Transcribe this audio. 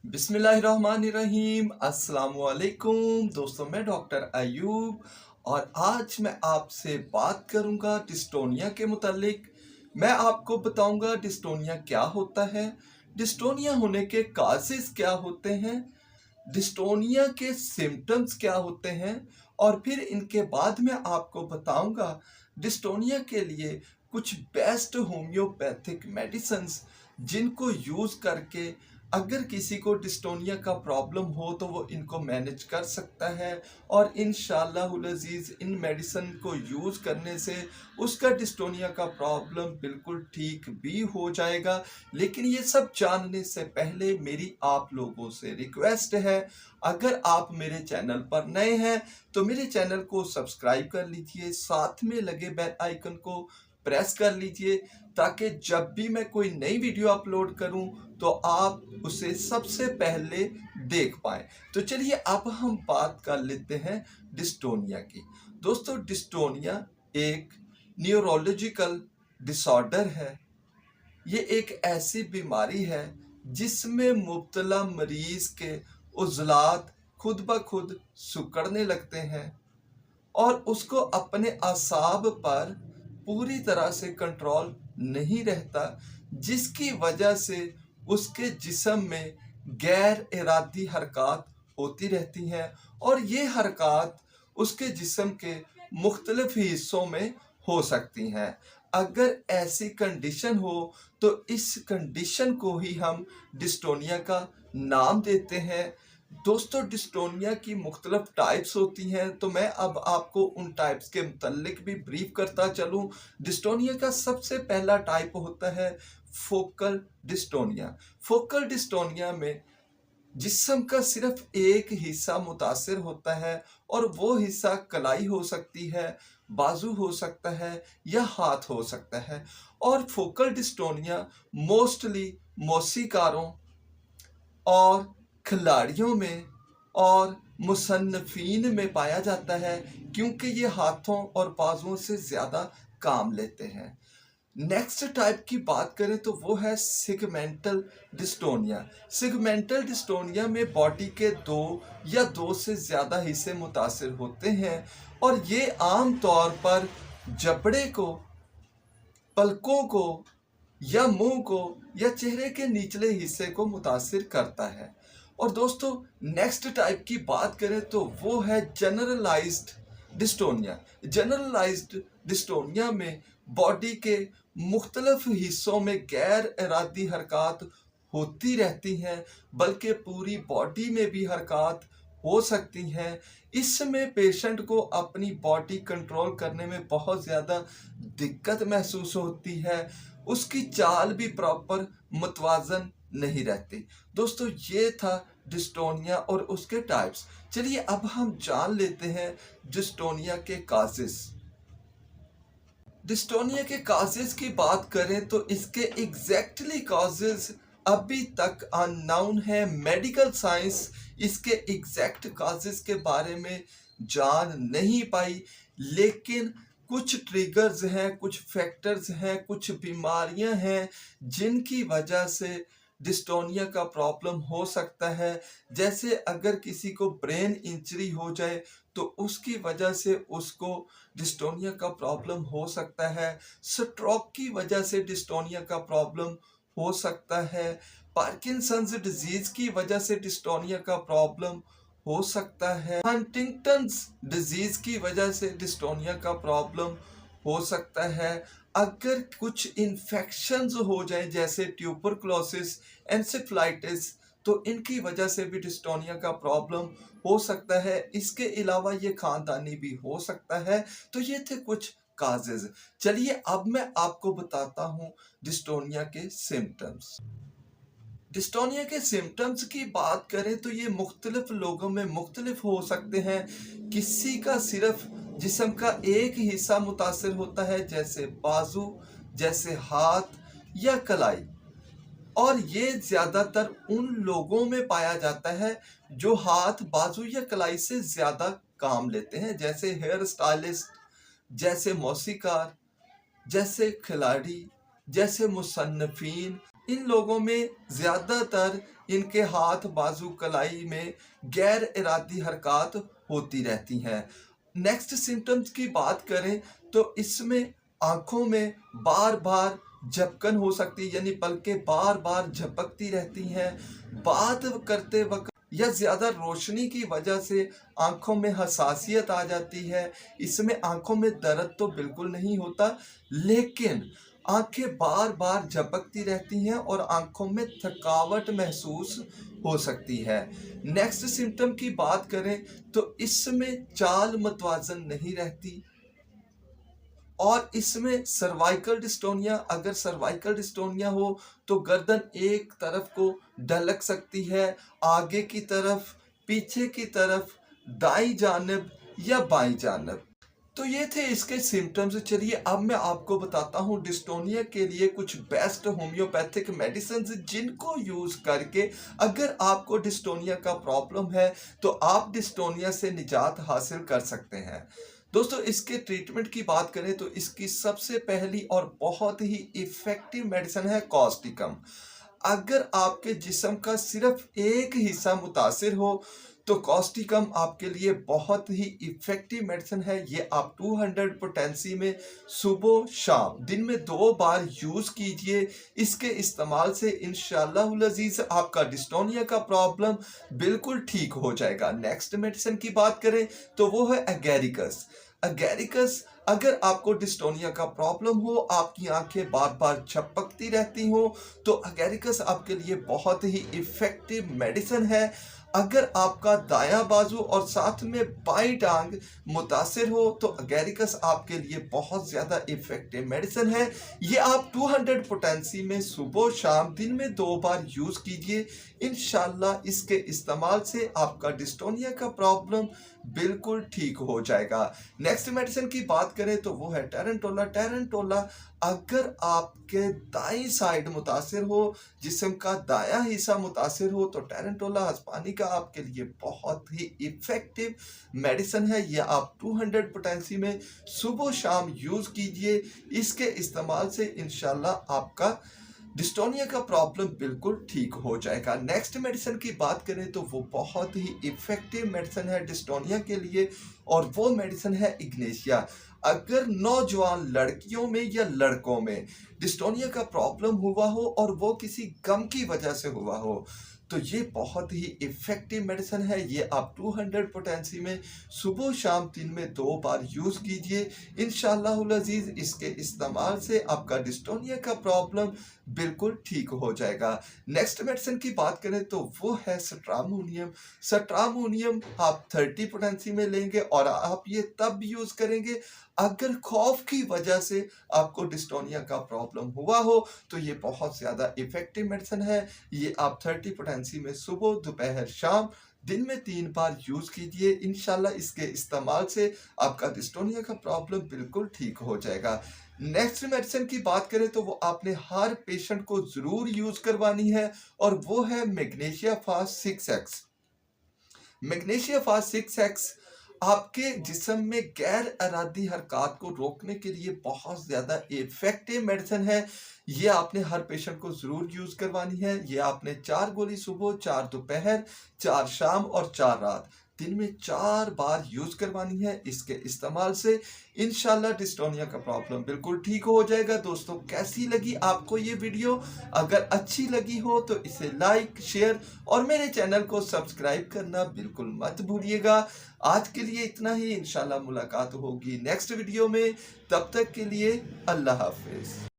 बिस्मिल्लाहिर्रहमानिर्रहीम। अस्सलामुअलैकुम दोस्तों, मैं डॉक्टर अयूब और आज मैं आपसे बात करूंगा डिस्टोनिया के मुतालिक। मैं आपको बताऊंगा डिस्टोनिया क्या होता है, डिस्टोनिया होने के काजेस क्या होते हैं, डिस्टोनिया के सिम्टम्स क्या होते हैं और फिर इनके बाद मैं आपको बताऊंगा डिस्टोनिया के लिए कुछ बेस्ट होम्योपैथिक मेडिसिन्स जिनको यूज़ करके अगर किसी को डिस्टोनिया का प्रॉब्लम हो तो वो इनको मैनेज कर सकता है और इंशाअल्लाहुल अज़ीज़ इन मेडिसिन को यूज़ करने से उसका डिस्टोनिया का प्रॉब्लम बिल्कुल ठीक भी हो जाएगा। लेकिन ये सब जानने से पहले मेरी आप लोगों से रिक्वेस्ट है, अगर आप मेरे चैनल पर नए हैं तो मेरे चैनल को सब्सक्राइब कर लीजिए, साथ में लगे बेल आइकन को प्रेस कर लीजिए ताकि जब भी मैं कोई नई वीडियो अपलोड करूं तो आप उसे सबसे पहले देख पाएं। तो चलिए अब हम बात कर लेते हैं डिस्टोनिया की। दोस्तों, डिस्टोनिया एक न्यूरोलॉजिकल डिसऑर्डर है। ये एक ऐसी बीमारी है जिसमें मुब्तला मरीज के उज़लात खुद ब खुद सिकुड़ने लगते हैं और उसको अपने असाब पर पूरी तरह से कंट्रोल नहीं रहता, जिसकी वजह से उसके जिस्म में गैर इरादी हरकत होती रहती हैं और ये हरकत उसके जिस्म के मुख्तलिफ हिस्सों में हो सकती हैं। अगर ऐसी कंडीशन हो तो इस कंडीशन को ही हम डिस्टोनिया का नाम देते हैं। दोस्तों, डिस्टोनिया की मुख्तलिफ टाइप्स होती हैं तो मैं अब आपको उन टाइप्स के मुतल्लिक भी ब्रीफ करता चलूँ। डिस्टोनिया का सबसे पहला टाइप होता है फोकल डिस्टोनिया। फोकल डिस्टोनिया में जिस्म का सिर्फ एक हिस्सा मुतासिर होता है और वो हिस्सा कलाई हो सकती है, बाजू हो सकता है या हाथ हो सकता है। और फोकल डिस्टोनिया मोस्टली मौसीकारों और खिलाड़ियों में और मुसन्निफीन में पाया जाता है क्योंकि ये हाथों और बाजुओं से ज़्यादा काम लेते हैं। नेक्स्ट टाइप की बात करें तो वो है सिगमेंटल डिस्टोनिया। सिगमेंटल डिस्टोनिया में बॉडी के दो या दो से ज़्यादा हिस्से मुतासिर होते हैं और ये आम तौर पर जबड़े को, पलकों को या मुंह को या चेहरे के निचले हिस्से को मुतासिर करता है। और दोस्तों, नेक्स्ट टाइप की बात करें तो वो है जनरलाइज्ड डिस्टोनिया। जनरलाइज्ड डिस्टोनिया में बॉडी के मुख्तलिफ हिस्सों में गैर इरादी हरकत होती रहती हैं, बल्कि पूरी बॉडी में भी हरकत हो सकती हैं। इसमें पेशेंट को अपनी बॉडी कंट्रोल करने में बहुत ज़्यादा दिक्कत महसूस होती है, उसकी चाल भी प्रॉपर मुतवाजन नहीं रहती। दोस्तों, ये था डिस्टोनिया और उसके टाइप्स। चलिए अब हम जान लेते हैं डिस्टोनिया के काजेस। डिस्टोनिया के काजेस की बात करें तो इसके एग्जैक्टली काजेस अभी तक अननोन है। मेडिकल साइंस इसके एग्जैक्ट काजेस के बारे में जान नहीं पाई, लेकिन कुछ ट्रिगर्स हैं, कुछ फैक्टर्स हैं, कुछ बीमारियां हैं जिनकी वजह से डिस्टोनिया का प्रॉब्लम हो सकता है। जैसे अगर किसी को ब्रेन इंजरी हो जाए तो उसकी वजह से उसको डिस्टोनिया का प्रॉब्लम हो सकता है। स्ट्रोक की वजह से डिस्टोनिया का प्रॉब्लम हो सकता है। पार्किंसंस डिजीज की वजह से डिस्टोनिया का प्रॉब्लम हो सकता है। हंटिंगटन्स डिजीज की वजह से डिस्टोनिया का प्रॉब्लम हो सकता है। अगर कुछ इन्फेक्शंस हो जाए जैसे ट्यूबरकुलोसिस, एंसेफ्लाइटिस, तो इनकी वजह से भी डिस्टोनिया का प्रॉब्लम हो सकता है। इसके अलावा ये खानदानी भी हो सकता है। तो ये थे कुछ काजेज। चलिए अब मैं आपको बताता हूँ डिस्टोनिया के सिम्टम्स। डिस्टोनिया के सिम्टम्स की बात करें तो ये मुख्तलिफ लोगों में मुख्तलिफ हो सकते हैं। किसी का सिर्फ जिस्म का एक हिस्सा मुतासिर होता है, जैसे बाजू, जैसे हाथ या कलाई। और ये ज़्यादातर उन लोगों में पाया जाता है जो हाथ, बाजू या कलाई से ज़्यादा काम लेते हैं, जैसे हेयर स्टाइलिस्ट, जैसे मौसीकार, जैसे खिलाड़ी, जैसे मुसन्निफीन। इन लोगों में ज़्यादातर इनके हाथ बाजू कलाई में गैर इरादी हरकत होती रहती हैं। नेक्स्ट सिम्टम्स की बात करें तो इसमें आंखों में बार बार झपकन हो सकती है, यानी पलकें बार बार झपकती रहती हैं। बात करते वक्त या ज़्यादा रोशनी की वजह से आंखों में हसासियत आ जाती है। इसमें आंखों में दर्द तो बिल्कुल नहीं होता, लेकिन आंखें बार बार झपकती रहती हैं और आंखों में थकावट महसूस हो सकती है। नेक्स्ट सिम्टम की बात करें तो इसमें चाल मतवाजन नहीं रहती और इसमें सर्वाइकल डिस्टोनिया, अगर सर्वाइकल डिस्टोनिया हो तो गर्दन एक तरफ को ढलक सकती है, आगे की तरफ, पीछे की तरफ, दाईं जानिब या बाईं जानिब। तो ये थे इसके सिम्टम्स। चलिए अब मैं आपको बताता हूँ डिस्टोनिया के लिए कुछ बेस्ट होम्योपैथिक मेडिसिन जिनको यूज करके अगर आपको डिस्टोनिया का प्रॉब्लम है तो आप डिस्टोनिया से निजात हासिल कर सकते हैं। दोस्तों इसके ट्रीटमेंट की बात करें तो इसकी सबसे पहली और बहुत ही इफेक्टिव मेडिसिन है कॉस्टिकम। अगर आपके जिस्म का सिर्फ एक हिस्सा मुतासिर हो तो कॉस्टिकम आपके लिए बहुत ही इफेक्टिव मेडिसिन है। ये आप 200 पोटेंसी में सुबह शाम दिन में 2 बार यूज कीजिए। इसके इस्तेमाल से इंशाअल्लाह अजीज आपका डिस्टोनिया का प्रॉब्लम बिल्कुल ठीक हो जाएगा। नेक्स्ट मेडिसिन की बात करें तो वो है एगेरिकस। एगेरिकस अगर आपको डिस्टोनिया का प्रॉब्लम हो, आपकी आंखें बार बार झपकती रहती हो, तो एगेरिकस आपके लिए बहुत ही इफेक्टिव मेडिसिन है। अगर आपका दायां बाजू और साथ में बाईं टांग मुतासिर हो तो एगेरिकस आपके लिए बहुत ज़्यादा इफेक्टिव मेडिसिन है। ये आप 200 पोटेंसी में सुबह शाम दिन में 2 बार यूज़ कीजिए। इंशाल्लाह इसके इस्तेमाल से आपका डिस्टोनिया का प्रॉब्लम बिल्कुल ठीक हो जाएगा। नेक्स्ट मेडिसिन की बात करें तो वो है टेरेंटोला। टेरेंटोला अगर आपके दाईं साइड मुतासिर हो, जिस्म का दायां हिस्सा मुतासिर हो, तो टेरेंटोला हस्पानी का आपके लिए बहुत ही इफेक्टिव मेडिसिन है। यह आप 200 पोटेंसी में सुबह शाम यूज कीजिए। इसके इस्तेमाल से इंशाल्लाह आपका डिस्टोनिया का प्रॉब्लम बिल्कुल ठीक हो जाएगा। नेक्स्ट मेडिसिन की बात करें तो वो बहुत ही इफेक्टिव मेडिसिन है डिस्टोनिया के लिए और वो मेडिसिन है इग्नेशिया। अगर नौजवान लड़कियों में या लड़कों में डिस्टोनिया का प्रॉब्लम हुआ हो और वो किसी गम की वजह से हुआ हो तो ये बहुत ही इफेक्टिव मेडिसिन है। ये आप 200 पोटेंसी में सुबह शाम दिन में 2 बार यूज कीजिए। इंशाअल्लाह अजीज इसके इस्तेमाल से आपका डिस्टोनिया का प्रॉब्लम बिल्कुल ठीक हो जाएगा। नेक्स्ट मेडिसिन की बात करें तो वो है स्ट्रामोनियम। स्ट्रामोनियम आप 30 पोटेंसी में लेंगे और आप ये तब यूज करेंगे अगर खौफ की वजह से आपको डिस्टोनिया का प्रॉब्लम हुआ हो तो ये बहुत ज़्यादा इफेक्टिव मेडिसिन है। ये आप 30 पोटेंसी में सुबह दोपहर शाम दिन में 3 बार यूज कीजिए। इंशाल्लाह इसके इस्तेमाल से आपका डिस्टोनिया का प्रॉब्लम बिल्कुल ठीक हो जाएगा। नेक्स्ट मेडिसिन की बात करें तो वो आपने हर पेशेंट को जरूर यूज करवानी है और वो है magnesia fast 6x। Magnesia fast 6x आपके जिस्म में गैर इरादी हरकत को रोकने के लिए बहुत ज़्यादा इफेक्टिव मेडिसिन है। ये आपने हर पेशेंट को ज़रूर यूज़ करवानी है। ये आपने 4 गोली सुबह, 4 दोपहर, 4 शाम और 4 रात दिन में 4 बार यूज़ करवानी है। इसके इस्तेमाल से इंशाल्लाह डिस्टोनिया का प्रॉब्लम बिल्कुल ठीक हो जाएगा। दोस्तों कैसी लगी आपको ये वीडियो? अगर अच्छी लगी हो तो इसे लाइक, शेयर और मेरे चैनल को सब्सक्राइब करना बिल्कुल मत भूलिएगा। आज के लिए इतना ही। इंशाल्लाह मुलाकात होगी नेक्स्ट वीडियो में। तब तक के लिए अल्लाह हाफिज।